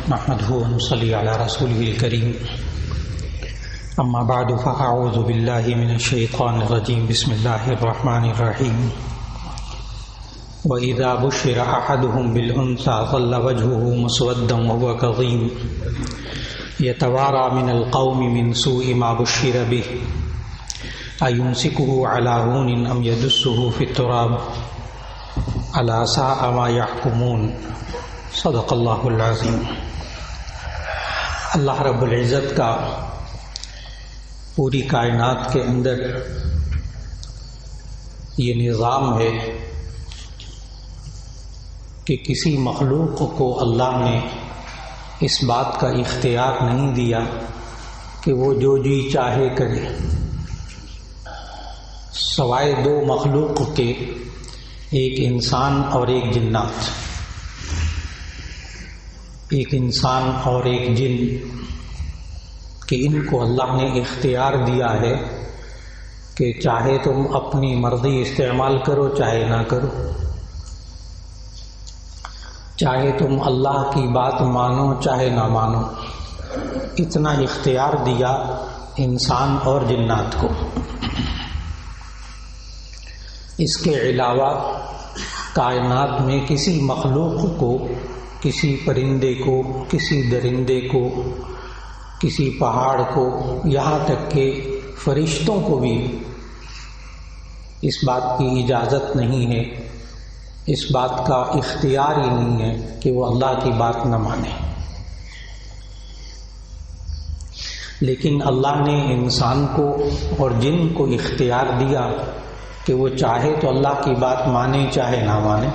نحمده ونصلي على رسوله الكريم أما بعد فأعوذ بالله من الشيطان الرجيم بسم الله الرحمن الرحيم وإذا بشر أحدهم بالأنثى ظل وجهه مسودا وهو كظيم يتوارى من القوم من سوء ما بشر به أيمسكه على هون أم يدسه في التراب ألا ساء ما يحكمون صدق اللہ العظیم۔ اللہ رب العزت کا پوری کائنات کے اندر یہ نظام ہے کہ کسی مخلوق کو اللہ نے اس بات کا اختیار نہیں دیا کہ وہ جو جی چاہے کرے، سوائے دو مخلوق کے، ایک انسان اور ایک جنات، ایک انسان اور ایک جن، کہ ان کو اللہ نے اختیار دیا ہے کہ چاہے تم اپنی مرضی استعمال کرو چاہے نہ کرو، چاہے تم اللہ کی بات مانو چاہے نہ مانو، اتنا اختیار دیا انسان اور جنات کو۔ اس کے علاوہ کائنات میں کسی مخلوق کو، کسی پرندے کو، کسی درندے کو، کسی پہاڑ کو، یہاں تک کہ فرشتوں کو بھی اس بات کی اجازت نہیں ہے، اس بات کا اختیار ہی نہیں ہے کہ وہ اللہ کی بات نہ مانے۔ لیکن اللہ نے انسان کو اور جن کو اختیار دیا کہ وہ چاہے تو اللہ کی بات مانے چاہے نہ مانے۔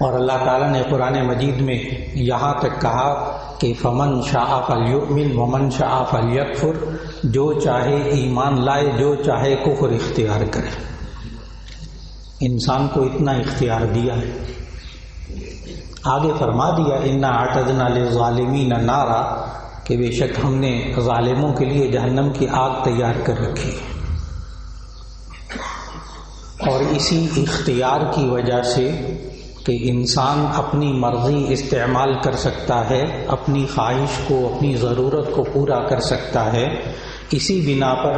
اور اللہ تعالیٰ نے قرآن مجید میں یہاں تک کہا کہ فمن شاء فلیؤمن ومن شاء فلیکفر، جو چاہے ایمان لائے، جو چاہے کفر اختیار کرے۔ انسان کو اتنا اختیار دیا ہے۔ آگے فرما دیا انا اعتدنا للظالمین نارا، کہ بے شک ہم نے ظالموں کے لیے جہنم کی آگ تیار کر رکھی۔ اور اسی اختیار کی وجہ سے کہ انسان اپنی مرضی استعمال کر سکتا ہے، اپنی خواہش کو، اپنی ضرورت کو پورا کر سکتا ہے، اسی بنا پر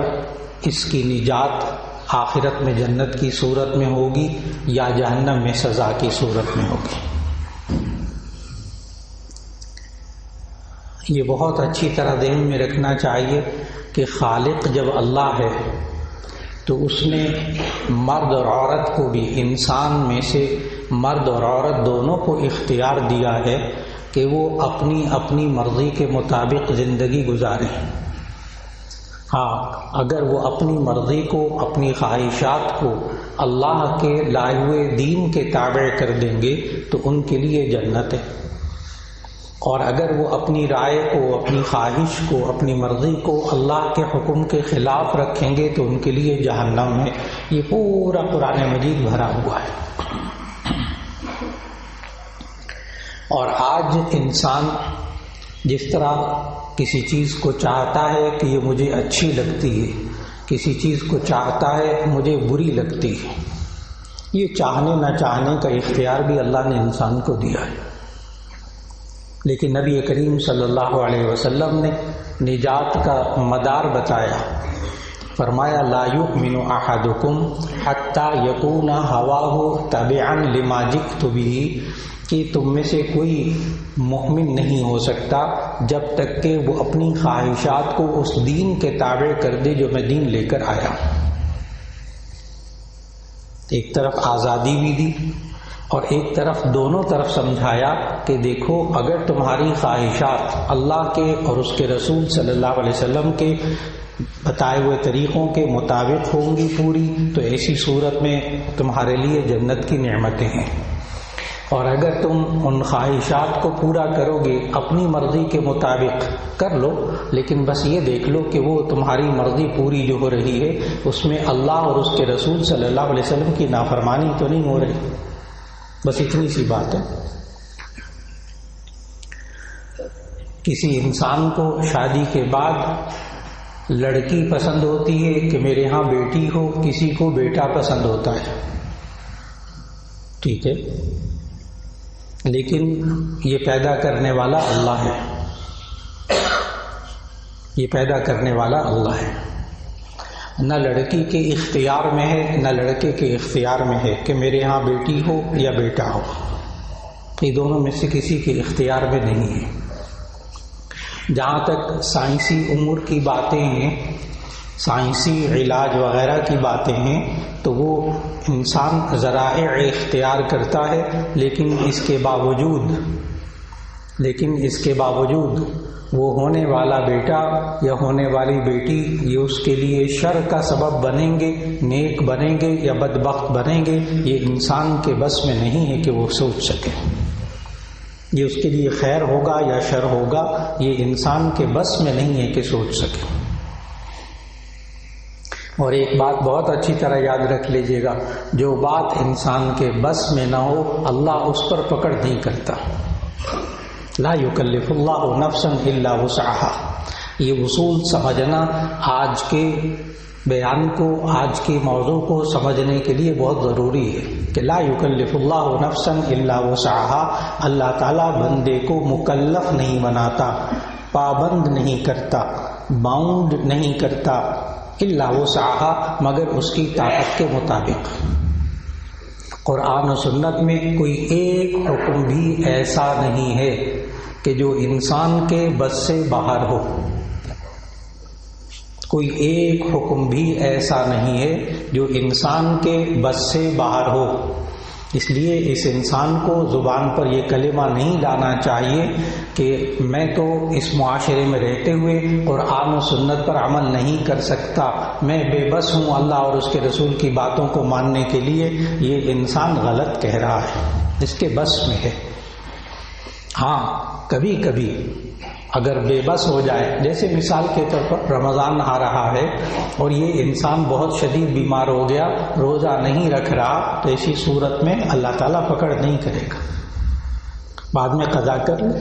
اس کی نجات آخرت میں جنت کی صورت میں ہوگی یا جہنم میں سزا کی صورت میں ہوگی۔ یہ بہت اچھی طرح ذہن میں رکھنا چاہیے کہ خالق جب اللہ ہے تو اس نے مرد اور عورت کو بھی، انسان میں سے مرد اور عورت دونوں کو اختیار دیا ہے کہ وہ اپنی اپنی مرضی کے مطابق زندگی گزاریں۔ ہاں، اگر وہ اپنی مرضی کو، اپنی خواہشات کو اللہ کے لائے ہوئے دین کے تابع کر دیں گے تو ان کے لیے جنت ہے، اور اگر وہ اپنی رائے کو، اپنی خواہش کو، اپنی مرضی کو اللہ کے حکم کے خلاف رکھیں گے تو ان کے لیے جہنم ہے۔ یہ پورا قرآن مجید بھرا ہوا ہے۔ اور آج انسان جس طرح کسی چیز کو چاہتا ہے کہ یہ مجھے اچھی لگتی ہے، کسی چیز کو چاہتا ہے مجھے بری لگتی ہے، یہ چاہنے نہ چاہنے کا اختیار بھی اللہ نے انسان کو دیا ہے۔ لیکن نبی کریم صلی اللہ علیہ وسلم نے نجات کا مدار بتایا، فرمایا لا یؤمن احدکم حتی یکون ہواہ تبعا لما جئت بہ، کہ تم میں سے کوئی مومن نہیں ہو سکتا جب تک کہ وہ اپنی خواہشات کو اس دین کے تابع کر دے جو میں دین لے کر آیا۔ ایک طرف آزادی بھی دی اور ایک طرف دونوں طرف سمجھایا کہ دیکھو اگر تمہاری خواہشات اللہ کے اور اس کے رسول صلی اللہ علیہ وسلم کے بتائے ہوئے طریقوں کے مطابق ہوں گی پوری، تو ایسی صورت میں تمہارے لیے جنت کی نعمتیں ہیں، اور اگر تم ان خواہشات کو پورا کرو گے اپنی مرضی کے مطابق کر لو، لیکن بس یہ دیکھ لو کہ وہ تمہاری مرضی پوری جو ہو رہی ہے اس میں اللہ اور اس کے رسول صلی اللہ علیہ وسلم کی نافرمانی تو نہیں ہو رہی۔ بس اتنی سی بات ہے۔ کسی انسان کو شادی کے بعد لڑکی پسند ہوتی ہے کہ میرے ہاں بیٹی ہو، کسی کو بیٹا پسند ہوتا ہے، ٹھیک ہے، لیکن یہ پیدا کرنے والا اللہ ہے، یہ پیدا کرنے والا اللہ ہے۔ نہ لڑکی کے اختیار میں ہے نہ لڑکے کے اختیار میں ہے کہ میرے ہاں بیٹی ہو یا بیٹا ہو، یہ دونوں میں سے کسی کے اختیار میں نہیں ہے۔ جہاں تک سائنسی امور کی باتیں ہیں، سائنسی علاج وغیرہ کی باتیں ہیں، تو وہ انسان ذرائع اختیار کرتا ہے، لیکن اس کے باوجود وہ ہونے والا بیٹا یا ہونے والی بیٹی یہ اس کے لیے شر کا سبب بنیں گے، نیک بنیں گے یا بدبخت بنیں گے، یہ انسان کے بس میں نہیں ہے کہ وہ سوچ سکے۔ یہ اس کے لیے خیر ہوگا یا شر ہوگا، یہ انسان کے بس میں نہیں ہے کہ سوچ سکے۔ اور ایک بات بہت اچھی طرح یاد رکھ لیجئے گا، جو بات انسان کے بس میں نہ ہو اللہ اس پر پکڑ نہیں کرتا۔ لا یکلف اللہ نفسا الا وسعها، یہ اصول سمجھنا آج کے بیان کو، آج کے موضوع کو سمجھنے کے لیے بہت ضروری ہے کہ لا یکلف اللہ نفسا الا وسعها، اللہ تعالیٰ بندے کو مکلف نہیں بناتا، پابند نہیں کرتا، باؤنڈ نہیں کرتا، الا وسعها، مگر اس کی طاقت کے مطابق۔ قرآن و سنت میں کوئی ایک حکم بھی ایسا نہیں ہے کہ جو انسان کے بس سے باہر ہو، کوئی ایک حکم بھی ایسا نہیں ہے جو انسان کے بس سے باہر ہو۔ اس لیے اس انسان کو زبان پر یہ کلمہ نہیں لانا چاہیے کہ میں تو اس معاشرے میں رہتے ہوئے قرآن و سنت پر عمل نہیں کر سکتا، میں بے بس ہوں اللہ اور اس کے رسول کی باتوں کو ماننے کے لیے۔ یہ انسان غلط کہہ رہا ہے، اس کے بس میں ہے۔ ہاں کبھی کبھی اگر بے بس ہو جائے، جیسے مثال کے طور پر رمضان آ رہا ہے اور یہ انسان بہت شدید بیمار ہو گیا، روزہ نہیں رکھ رہا، تو ایسی صورت میں اللہ تعالیٰ پکڑ نہیں کرے گا، بعد میں قضا کر لے،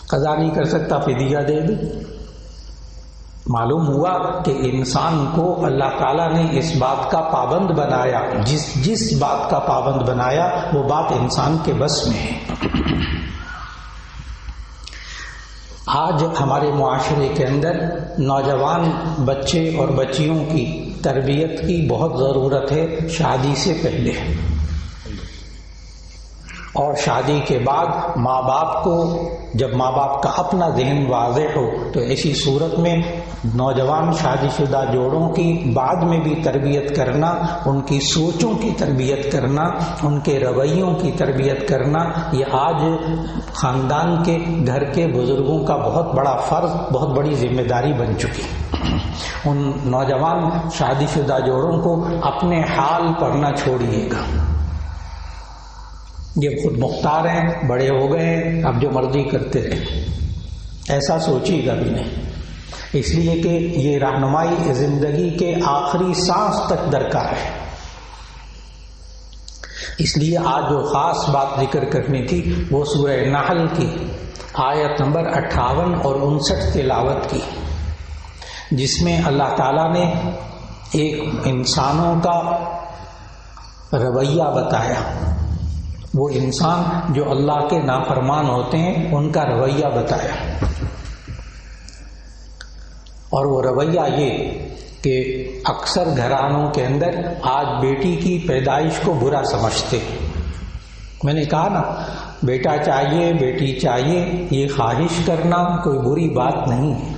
قضا نہیں کر سکتا فدیہ دے دے۔ معلوم ہوا کہ انسان کو اللہ تعالیٰ نے اس بات کا پابند بنایا، جس بات کا پابند بنایا وہ بات انسان کے بس میں ہے۔ آج ہمارے معاشرے کے اندر نوجوان بچے اور بچیوں کی تربیت کی بہت ضرورت ہے، شادی سے پہلے اور شادی کے بعد۔ ماں باپ کو جب ماں باپ کا اپنا ذہن واضح ہو تو ایسی صورت میں نوجوان شادی شدہ جوڑوں کی بعد میں بھی تربیت کرنا، ان کی سوچوں کی تربیت کرنا، ان کے رویوں کی تربیت کرنا، یہ آج خاندان کے گھر کے بزرگوں کا بہت بڑا فرض، بہت بڑی ذمہ داری بن چکی۔ ان نوجوان شادی شدہ جوڑوں کو اپنے حال پر نہ چھوڑیے گا، یہ خود مختار ہیں، بڑے ہو گئے ہیں، اب جو مرضی کرتے رہیں، ایسا سوچیے گا بھی نہیں، اس لیے کہ یہ رہنمائی زندگی کے آخری سانس تک درکار ہے۔ اس لیے آج جو خاص بات ذکر کرنی تھی وہ سورہ نحل کی آیت نمبر 58 اور 59 تلاوت کی، جس میں اللہ تعالیٰ نے ایک انسانوں کا رویہ بتایا، وہ انسان جو اللہ کے نافرمان ہوتے ہیں ان کا رویہ بتایا، اور وہ رویہ یہ کہ اکثر گھرانوں کے اندر آج بیٹی کی پیدائش کو برا سمجھتے۔ میں نے کہا نا، بیٹا چاہیے بیٹی چاہیے، یہ خواہش کرنا کوئی بری بات نہیں ہے۔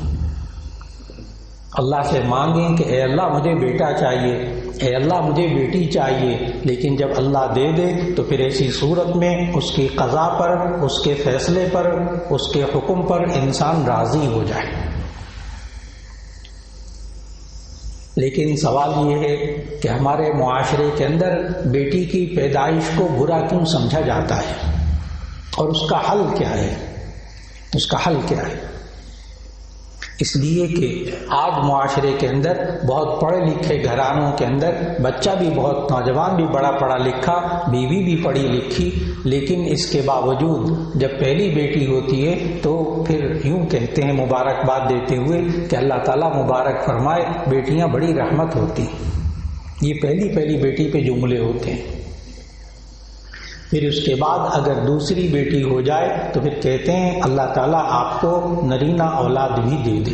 اللہ سے مانگیں کہ اے اللہ مجھے بیٹا چاہیے، اے اللہ مجھے بیٹی چاہیے، لیکن جب اللہ دے دے تو پھر ایسی صورت میں اس کی قضا پر، اس کے فیصلے پر، اس کے حکم پر انسان راضی ہو جائے۔ لیکن سوال یہ ہے کہ ہمارے معاشرے کے اندر بیٹی کی پیدائش کو برا کیوں سمجھا جاتا ہے، اور اس کا حل کیا ہے؟ اس کا حل کیا ہے؟ اس لیے کہ آج معاشرے کے اندر بہت پڑھے لکھے گھرانوں کے اندر بچہ بھی بہت نوجوان بھی بڑا پڑھا لکھا، بیوی بھی پڑھی لکھی، لیکن اس کے باوجود جب پہلی بیٹی ہوتی ہے تو پھر یوں کہتے ہیں مبارکباد دیتے ہوئے کہ اللہ تعالیٰ مبارک فرمائے، بیٹیاں بڑی رحمت ہوتی۔ یہ پہلی بیٹی پہ جملے ہوتے ہیں۔ پھر اس کے بعد اگر دوسری بیٹی ہو جائے تو پھر کہتے ہیں اللہ تعالیٰ آپ کو نرینہ اولاد بھی دے دے۔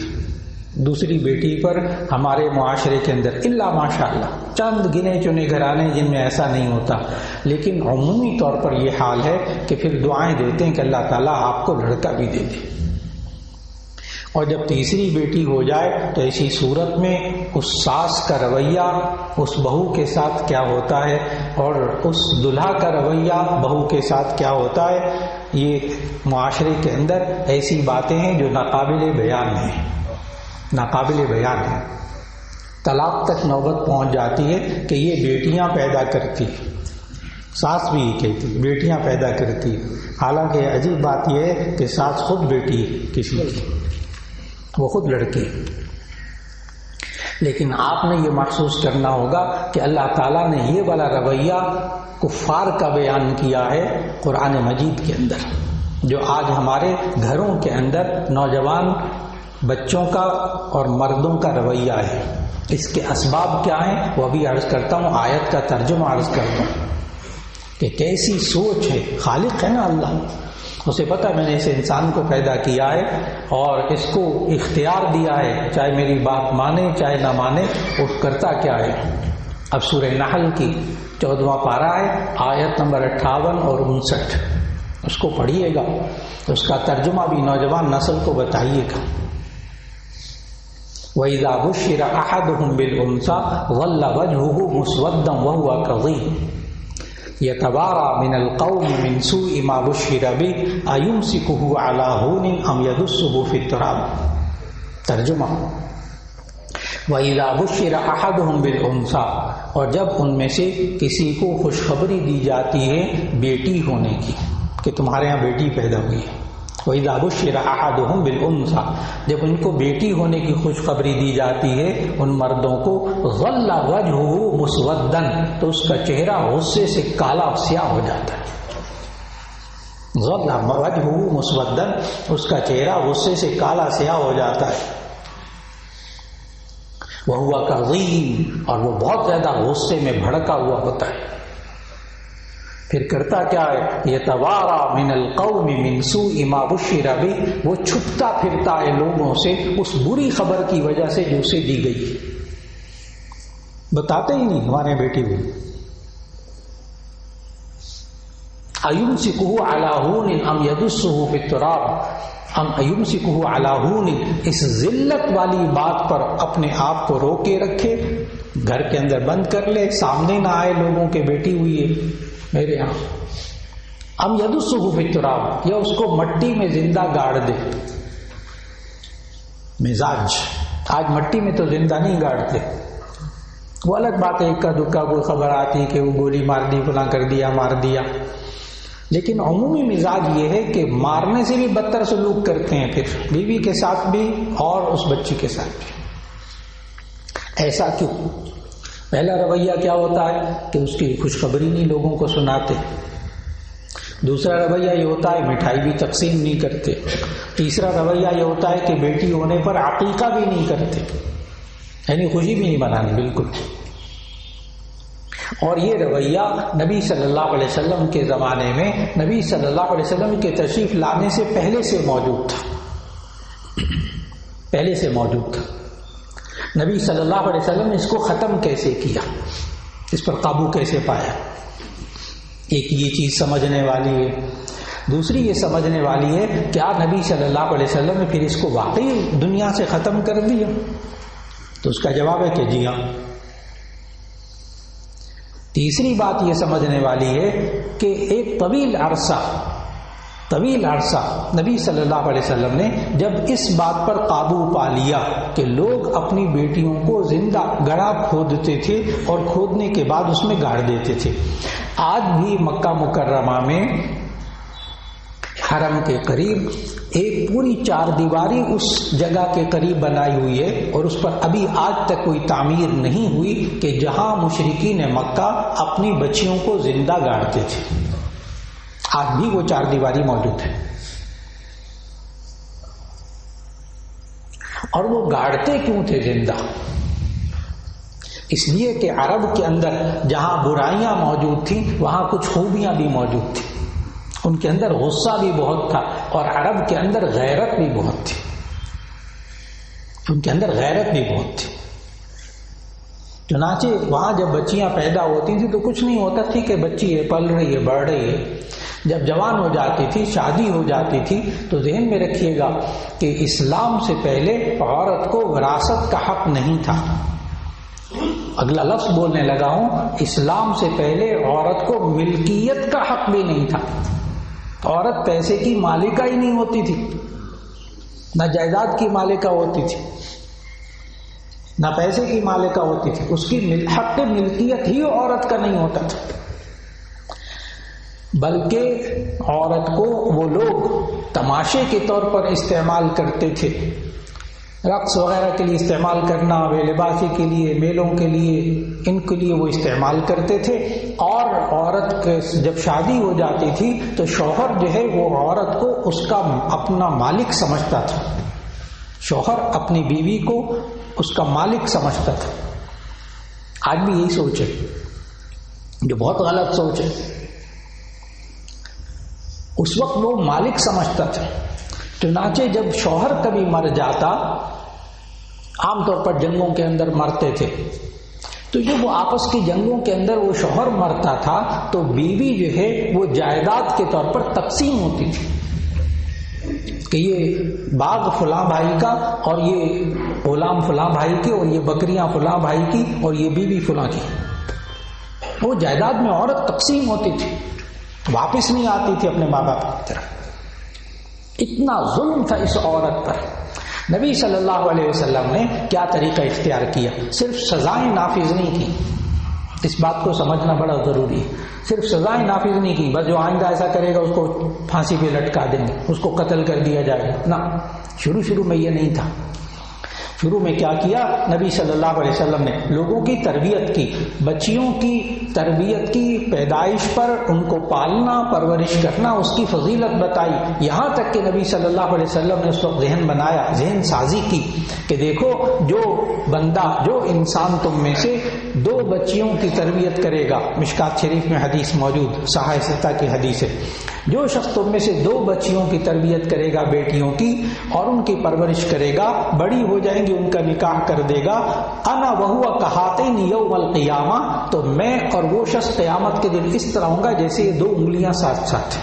دوسری بیٹی پر ہمارے معاشرے کے اندر الا ماشاء اللہ چند گنے چنے گھرانے جن میں ایسا نہیں ہوتا، لیکن عمومی طور پر یہ حال ہے کہ پھر دعائیں دیتے ہیں کہ اللہ تعالیٰ آپ کو لڑکا بھی دے دے۔ اور جب تیسری بیٹی ہو جائے تو ایسی صورت میں اس ساس کا رویہ اس بہو کے ساتھ کیا ہوتا ہے اور اس دلہا کا رویہ بہو کے ساتھ کیا ہوتا ہے، یہ معاشرے کے اندر ایسی باتیں ہیں جو ناقابل بیان ہیں، ناقابل بیان ہے۔ طلاق تک نوبت پہنچ جاتی ہے کہ یہ بیٹیاں پیدا کرتی، ساس بھی یہ کہتی بیٹیاں پیدا کرتی، حالانکہ عجیب بات یہ ہے کہ ساس خود بیٹی کسی کی، وہ خود لڑکی۔ لیکن آپ نے یہ محسوس کرنا ہوگا کہ اللہ تعالیٰ نے یہ والا رویہ کفار کا بیان کیا ہے قرآن مجید کے اندر، جو آج ہمارے گھروں کے اندر نوجوان بچوں کا اور مردوں کا رویہ ہے۔ اس کے اسباب کیا ہیں وہ بھی عرض کرتا ہوں، آیت کا ترجمہ عرض کرتا ہوں کہ کیسی سوچ ہے۔ خالق ہے نا اللہ، اسے پتہ میں نے اس انسان کو پیدا کیا ہے اور اس کو اختیار دیا ہے، چاہے میری بات مانے چاہے نہ مانے، وہ کرتا کیا ہے۔ اب سورہ نحل کی 14واں پارہ ہے، آیت نمبر 58 اور 59، اس کو پڑھیے گا تو اس کا ترجمہ بھی نوجوان نسل کو بتائیے گا۔ وَإِذَا بُشِّرَ أَحَدُهُم بِالْأُنثَىٰ ظَلَّ وَجْهُهُ مُسْوَدًّا وَهُوَ كَظِيمٌ يَتَوَارَىٰ مِنَ الْقَوْمِ مِنْ سُوءِ مَا بُشِّرَ بِهِ أَيُمْسِكُهُ عَلَىٰ هُونٍ أَمْ يَدُسُّهُ فِي التُّرَابِ۔ ترجمہ: وَإِذَا بُشِّرَ أَحَدُهُم بِالْأُنثَىٰ، اور جب ان میں سے کسی کو خوشخبری دی جاتی ہے بیٹی ہونے کی کہ تمہارے ہاں بیٹی پیدا ہوئی ہے، وَإِذَا بُشِّرَ أَحَدُهُم بِالْأُنثَىٰ، جب ان کو بیٹی ہونے کی خوشخبری دی جاتی ہے ان مردوں کو، ظَلَّ وَجْهُهُ مُسْوَدًّا، تو اس کا چہرہ غصے سے کالا سیاہ ہو جاتا ہے۔ ظَلَّ وَجْهُهُ مُسْوَدًّا، اس کا چہرہ غصے سے کالا سیاہ ہو جاتا ہے۔ وَهُوَ كَظِيمٌ، اور وہ بہت زیادہ غصے میں بھڑکا ہوا ہوتا ہے۔ پھر کرتا کیا ہے، يَتَوَارَىٰ مِنَ الْقَوْمِ مِنْ سُوءِ مَا بُشِّرَ بِهِ، وہ چھپتا پھرتا ہے لوگوں سے اس بری خبر کی وجہ سے جو اسے دی گئی، بتاتے ہی نہیں ہمارے بیٹی ہوئی۔ أَيُمْسِكُهُ عَلَىٰ هُونٍ أَمْ يَدُسُّهُ فِي التُّرَابِ أَمْ أَيُمْسِكُهُ عَلَىٰ هُونٍ، اس ذلت والی بات پر اپنے آپ کو روکے رکھے، گھر کے اندر بند کر لے، سامنے نہ آئے لوگوں کے بیٹی ہوئی ہے میرے ہاں۔ ام یدسہ فی التراب، یا اس کو مٹی میں زندہ گاڑ دے۔ مزاج آج مٹی میں تو زندہ نہیں گاڑتے، وہ الگ بات ہے، اکا دکا کوئی خبر آتی کہ وہ گولی مار دی، فلاں کر دیا، مار دیا، لیکن عمومی مزاج یہ ہے کہ مارنے سے بھی بدتر سلوک کرتے ہیں، پھر بیوی کے ساتھ بھی اور اس بچی کے ساتھ بھی۔ ایسا کیوں؟ پہلا رویہ کیا ہوتا ہے کہ اس کی خوشخبری نہیں لوگوں کو سناتے، دوسرا رویہ یہ ہوتا ہے مٹھائی بھی تقسیم نہیں کرتے، تیسرا رویہ یہ ہوتا ہے کہ بیٹی ہونے پر عقیقہ بھی نہیں کرتے، یعنی خوشی بھی نہیں منانی بالکل۔ اور یہ رویہ نبی صلی اللہ علیہ وسلم کے زمانے میں، نبی صلی اللہ علیہ وسلم کے تشریف لانے سے پہلے سے موجود تھا، پہلے سے موجود تھا۔ نبی صلی اللہ علیہ وسلم نے اس کو ختم کیسے کیا، اس پر قابو کیسے پایا؟ ایک یہ چیز سمجھنے والی ہے، دوسری یہ سمجھنے والی ہے کیا نبی صلی اللہ علیہ وسلم نے پھر اس کو واقعی دنیا سے ختم کر دیا؟ تو اس کا جواب ہے کہ جی ہاں۔ تیسری بات یہ سمجھنے والی ہے کہ ایک طویل عرصہ نبی صلی اللہ علیہ وسلم نے جب اس بات پر قابو پا لیا کہ لوگ اپنی بیٹیوں کو زندہ گڑھا کھودتے تھے اور کھودنے کے بعد اس میں گاڑ دیتے تھے، آج بھی مکہ مکرمہ میں حرم کے قریب ایک پوری چار دیواری اس جگہ کے قریب بنائی ہوئی ہے، اور اس پر ابھی آج تک کوئی تعمیر نہیں ہوئی کہ جہاں مشرکین مکہ اپنی بچیوں کو زندہ گاڑتے تھے، آج بھی وہ چار دیواری موجود ہے۔ اور وہ گاڑتے کیوں تھے زندہ؟ اس لیے کہ عرب کے اندر جہاں برائیاں موجود تھیں وہاں کچھ خوبیاں بھی موجود تھیں. ان کے اندر غصہ بھی بہت تھا اور عرب کے اندر غیرت بھی بہت تھی. ان کے اندر غیرت بھی بہت تھی. چنانچہ وہاں جب بچیاں پیدا ہوتی تھیں تو کچھ نہیں ہوتا تھی کہ بچی ہے پل رہی ہے بڑھ رہی ہے. جب جوان ہو جاتی تھی شادی ہو جاتی تھی تو ذہن میں رکھیے گا کہ اسلام سے پہلے عورت کو وراثت کا حق نہیں تھا. اگلا لفظ بولنے لگا ہوں, اسلام سے پہلے عورت کو ملکیت کا حق بھی نہیں تھا. عورت پیسے کی مالکہ ہی نہیں ہوتی تھی, نہ جائیداد کی مالکہ ہوتی تھی, نہ پیسے کی مالکہ ہوتی تھی. اس کی حق ملکیت ہی عورت کا نہیں ہوتا تھا, بلکہ عورت کو وہ لوگ تماشے کے طور پر استعمال کرتے تھے, رقص وغیرہ کے لیے استعمال کرنا, بے لباسی کے لیے, میلوں کے لیے, ان کے لیے وہ استعمال کرتے تھے. اور عورت جب شادی ہو جاتی تھی تو شوہر جو ہے وہ عورت کو اس کا اپنا مالک سمجھتا تھا. شوہر اپنی بیوی کو اس کا مالک سمجھتا تھا. آج بھی یہی سوچ ہے جو بہت غلط سوچ ہے. اس وقت وہ مالک سمجھتا تھا. چنانچہ جب شوہر کبھی مر جاتا, عام طور پر جنگوں کے اندر مرتے تھے, تو جب وہ آپس کی جنگوں کے اندر وہ شوہر مرتا تھا تو بیوی جو ہے وہ جائیداد کے طور پر تقسیم ہوتی تھی کہ یہ باغ فلاں بھائی کا, اور یہ غلام فلاں بھائی کے, اور یہ بکریاں فلاں بھائی کی, اور یہ بیوی فلاں کی. وہ جائیداد میں عورت تقسیم ہوتی تھی, واپس نہیں آتی تھی اپنے ماں باپ کی طرح. اتنا ظلم تھا اس عورت پر. نبی صلی اللہ علیہ وسلم نے کیا طریقہ اختیار کیا؟ صرف سزائیں نافذ نہیں کی. اس بات کو سمجھنا بڑا ضروری ہے. صرف سزائیں نافذ نہیں کی, بس جو آئندہ ایسا کرے گا اس کو پھانسی پہ لٹکا دیں گے, اس کو قتل کر دیا جائے گا. نہ, شروع میں یہ نہیں تھا. شروع میں کیا کیا؟ نبی صلی اللہ علیہ وسلم نے لوگوں کی تربیت کی, بچیوں کی تربیت کی, پیدائش پر ان کو پالنا پرورش کرنا, اس کی فضیلت بتائی. یہاں تک کہ نبی صلی اللہ علیہ وسلم نے اس وقت ذہن بنایا, ذہن سازی کی کہ دیکھو جو بندہ, جو انسان تم میں سے 2 بچیوں کی تربیت کرے گا, مشکات شریف میں حدیث موجود, صحاح ستہ کی حدیث ہے, جو شخص تم میں سے 2 بچیوں کی تربیت کرے گا, بیٹیوں کی, اور ان کی پرورش کرے گا, بڑی ہو جائیں گی, ان کا نکاح کر دے گا, انا وہو کہاتین یوم القیامہ, تو میں اور وہ شخص قیامت کے دن اس طرح ہوں گا جیسے یہ 2 انگلیاں ساتھ ساتھ.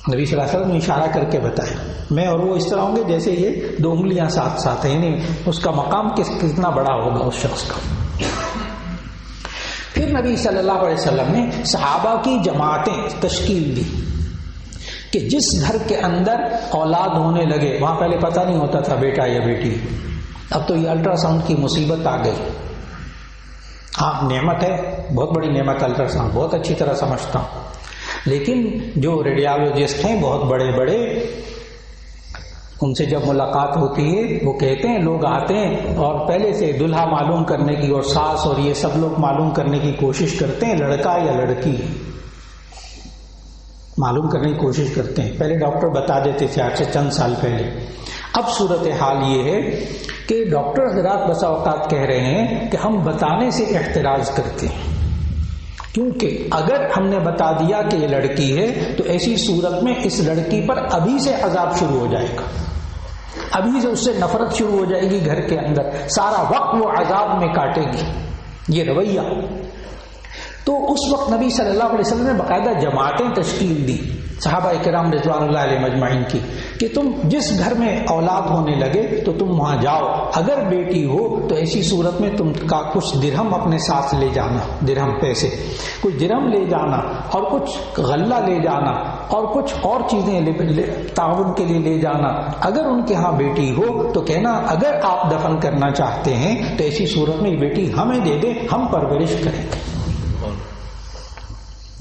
نبی صلی اللہ علیہ وسلم نے اشارہ کر کے بتایا, میں اور وہ اس طرح ہوں گے جیسے یہ 2 انگلیاں ساتھ ساتھ ہیں. یعنی اس کا مقام کتنا بڑا ہوگا اس شخص کا. پھر نبی صلی اللہ علیہ وسلم نے صحابہ کی جماعتیں تشکیل دی کہ جس گھر کے اندر اولاد ہونے لگے, وہاں پہلے پتہ نہیں ہوتا تھا بیٹا یا بیٹی, اب تو یہ الٹرا ساؤنڈ کی مصیبت آ گئی. ہاں نعمت ہے, بہت بڑی نعمت الٹرا ساؤنڈ, بہت اچھی طرح سمجھتا ہوں, لیکن جو ریڈیالوجسٹ ہیں بہت بڑے بڑے, ان سے جب ملاقات ہوتی ہے وہ کہتے ہیں, لوگ آتے ہیں اور پہلے سے دلہا معلوم کرنے کی اور ساس اور یہ سب لوگ معلوم کرنے کی کوشش کرتے ہیں لڑکا یا لڑکی معلوم کرنے کی کوشش کرتے ہیں. پہلے ڈاکٹر بتا دیتے تھے آج سے چند سال پہلے. اب صورتحال یہ ہے کہ ڈاکٹر حضرات بسا اوقات کہہ رہے ہیں کہ ہم بتانے سے احتراز کرتے ہیں, کیونکہ اگر ہم نے بتا دیا کہ یہ لڑکی ہے تو ایسی صورت میں اس لڑکی پر ابھی سے عذاب شروع ہو جائے گا, ابھی سے اس سے نفرت شروع ہو جائے گی گھر کے اندر, سارا وقت وہ عذاب میں کاٹے گی. یہ رویہ. تو اس وقت نبی صلی اللہ علیہ وسلم نے باقاعدہ جماعتیں تشکیل دی صحابہ کرام رضوان اللہ علیہ مجمعین کی کہ تم جس گھر میں اولاد ہونے لگے تو تم وہاں جاؤ, اگر بیٹی ہو تو ایسی صورت میں تم کا کچھ درہم اپنے ساتھ لے جانا, درہم پیسے, کچھ درہم لے جانا اور کچھ غلہ لے جانا اور کچھ اور چیزیں تعاون کے لیے لے جانا. اگر ان کے ہاں بیٹی ہو تو کہنا اگر آپ دفن کرنا چاہتے ہیں تو ایسی صورت میں یہ بیٹی ہمیں دے دے, ہم پرورش کریں گے.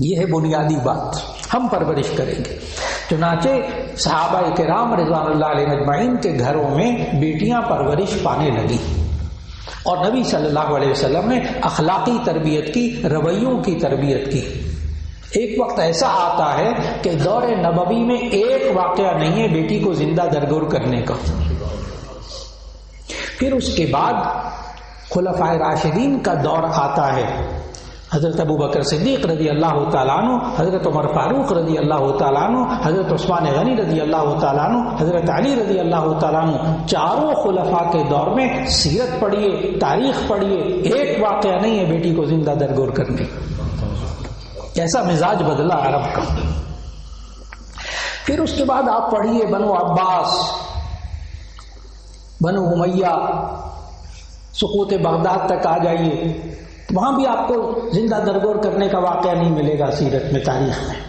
یہ ہے بنیادی بات, ہم پرورش کریں گے. چنانچہ صحابہ کرام رضوان اللہ علیہ مجمعین کے گھروں میں بیٹیاں پرورش پانے لگی, اور نبی صلی اللہ علیہ وسلم نے اخلاقی تربیت کی, رویوں کی تربیت کی. ایک وقت ایسا آتا ہے کہ دور نبوی میں ایک واقعہ نہیں ہے بیٹی کو زندہ درگور کرنے کا. پھر اس کے بعد خلفائے راشدین کا دور آتا ہے، حضرت ابو بکر صدیق رضی اللہ تعالیٰ عنہ، حضرت عمر فاروق رضی اللہ تعالیٰ عنہ، حضرت عثمان غنی رضی اللہ تعالیٰ عنہ، حضرت علی رضی اللہ تعالیٰ عنہ، چاروں خلفاء کے دور میں سیرت پڑھیے، تاریخ پڑھیے، ایک واقعہ نہیں ہے بیٹی کو زندہ درگور کرنے، ایسا مزاج بدلا عرب کا۔ پھر اس کے بعد آپ پڑھیے بنو عباس، بنو امیہ، سقوط بغداد تک آ جائیے، وہاں بھی آپ کو زندہ درگور کرنے کا واقعہ نہیں ملے گا سیرت میں، تاریخ میں۔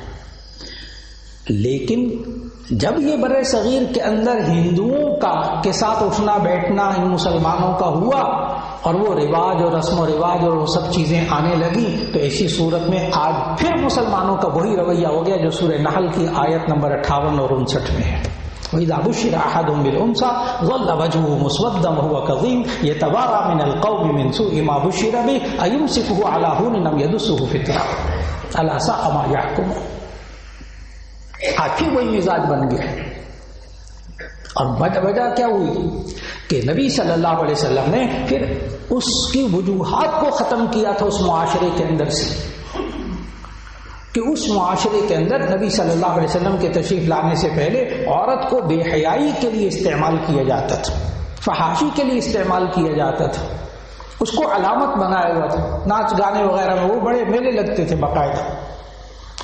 لیکن جب یہ بر صغیر کے اندر ہندوؤں کے ساتھ اٹھنا بیٹھنا ان مسلمانوں کا ہوا اور وہ رواج اور رسم و رواج اور وہ سب چیزیں آنے لگی، تو ایسی صورت میں آج پھر مسلمانوں کا وہی رویہ ہو گیا جو سورہ نحل کی آیت نمبر 58 اور 59 میں ہے۔ وَإِذَا بُشِّرَ أَحَدٌ بِالْأُنثَىٰ ظَلَّ وَجْهُهُ مُسْوَدًّا وَهُوَ كَظِيمٌ يَتَوَارَىٰ مِنَ الْقَوْمِ مِنْ سُوءِ مَا بُشِّرَ بِهِ أَيُمْسِكُهُ عَلَىٰ هُونٍ أَمْ يَدُسُّهُ فِي التُّرَابِ أَلَا سَاءَ مَا يَحْكُمُونَ۔ آخر وہی مزاج بن گیا، اور وجہ کیا ہوئی کہ نبی صلی اللہ علیہ وسلم نے پھر اس کی وجوہات کو ختم کیا تھا اس معاشرے کے اندر سے، کہ اس معاشرے کے اندر نبی صلی اللہ علیہ وسلم کے تشریف لانے سے پہلے عورت کو بے حیائی کے لیے استعمال کیا جاتا تھا، فحاشی کے لیے استعمال کیا جاتا تھا، اس کو علامت بنایا ہوا تھا، ناچ گانے وغیرہ میں وہ بڑے میلے لگتے تھے باقاعدہ،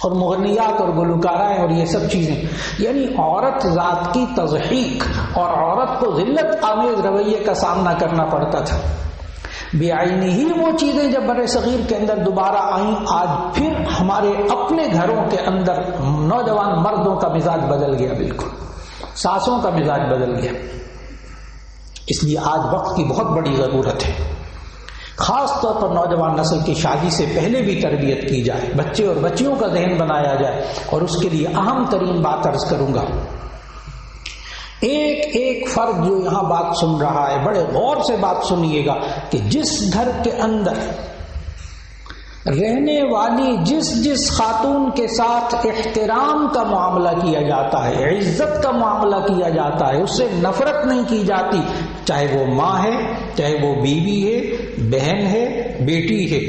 اور مغنیات اور گلوکارائیں اور یہ سب چیزیں، یعنی عورت ذات کی تضحیک اور عورت کو ذلت آمیز رویے کا سامنا کرنا پڑتا تھا۔ بے آئینی ہی وہ چیزیں جب بر صغیر کے اندر دوبارہ آئیں، آج پھر ہمارے اپنے گھروں کے اندر نوجوان مردوں کا مزاج بدل گیا، بالکل ساسوں کا مزاج بدل گیا۔ اس لیے آج وقت کی بہت بڑی ضرورت ہے، خاص طور پر نوجوان نسل کی شادی سے پہلے بھی تربیت کی جائے، بچے اور بچیوں کا ذہن بنایا جائے، اور اس کے لیے اہم ترین بات عرض کروں گا، ایک ایک فرد جو یہاں بات سن رہا ہے بڑے غور سے بات سنیے گا کہ جس گھر کے اندر رہنے والی جس خاتون کے ساتھ احترام کا معاملہ کیا جاتا ہے، عزت کا معاملہ کیا جاتا ہے، اس سے نفرت نہیں کی جاتی، چاہے وہ ماں ہے، چاہے وہ بیوی ہے، بہن ہے، بیٹی ہے،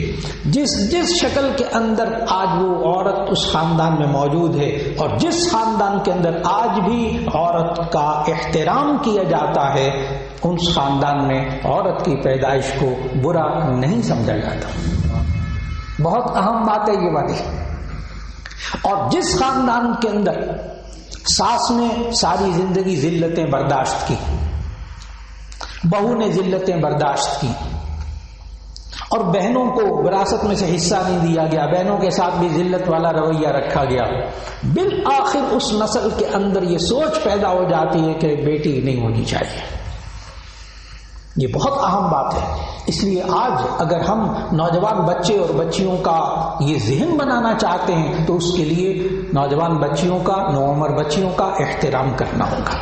جس شکل کے اندر آج وہ عورت اس خاندان میں موجود ہے، اور جس خاندان کے اندر آج بھی عورت کا احترام کیا جاتا ہے، اس خاندان میں عورت کی پیدائش کو برا نہیں سمجھا جاتا۔ بہت اہم بات ہے یہ والی۔ اور جس خاندان کے اندر ساس نے ساری زندگی ذلتیں برداشت کی، بہو نے ذلتیں برداشت کی، اور بہنوں کو وراثت میں سے حصہ نہیں دیا گیا، بہنوں کے ساتھ بھی ذلت والا رویہ رکھا گیا، بالآخر اس نسل کے اندر یہ سوچ پیدا ہو جاتی ہے کہ بیٹی نہیں ہونی چاہیے۔ یہ بہت اہم بات ہے۔ اس لیے آج اگر ہم نوجوان بچے اور بچیوں کا یہ ذہن بنانا چاہتے ہیں تو اس کے لیے نوجوان بچیوں کا، نوعمر بچیوں کا احترام کرنا ہوگا۔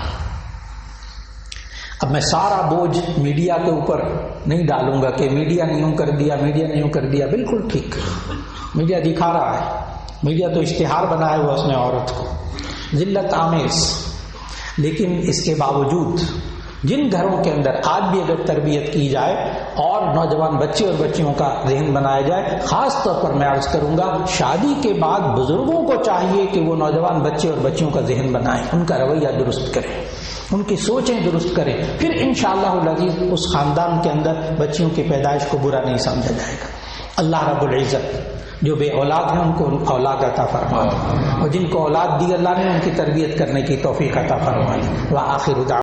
اب میں سارا بوجھ میڈیا کے اوپر نہیں ڈالوں گا کہ میڈیا نے یوں کر دیا، میڈیا نے یوں کر دیا، بالکل ٹھیک، میڈیا دکھا رہا ہے، میڈیا تو اشتہار بنایا ہوا اس نے عورت کو ذلت آمیز، لیکن اس کے باوجود جن گھروں کے اندر آج بھی اگر تربیت کی جائے اور نوجوان بچے اور بچیوں کا ذہن بنایا جائے، خاص طور پر میں عرض کروں گا شادی کے بعد بزرگوں کو چاہیے کہ وہ نوجوان بچے اور بچیوں کا ذہن بنائیں، ان کا رویہ درست کریں، ان کی سوچیں درست کریں، پھر انشاءاللہ العزیز اس خاندان کے اندر بچیوں کی پیدائش کو برا نہیں سمجھا جائے گا۔ اللہ رب العزت جو بے اولاد ہیں ان کو اولاد عطا فرمائے، اور جن کو اولاد دی اللہ نے ان کی تربیت کرنے کی توفیق عطا فرمائے۔ وآخر دعوانا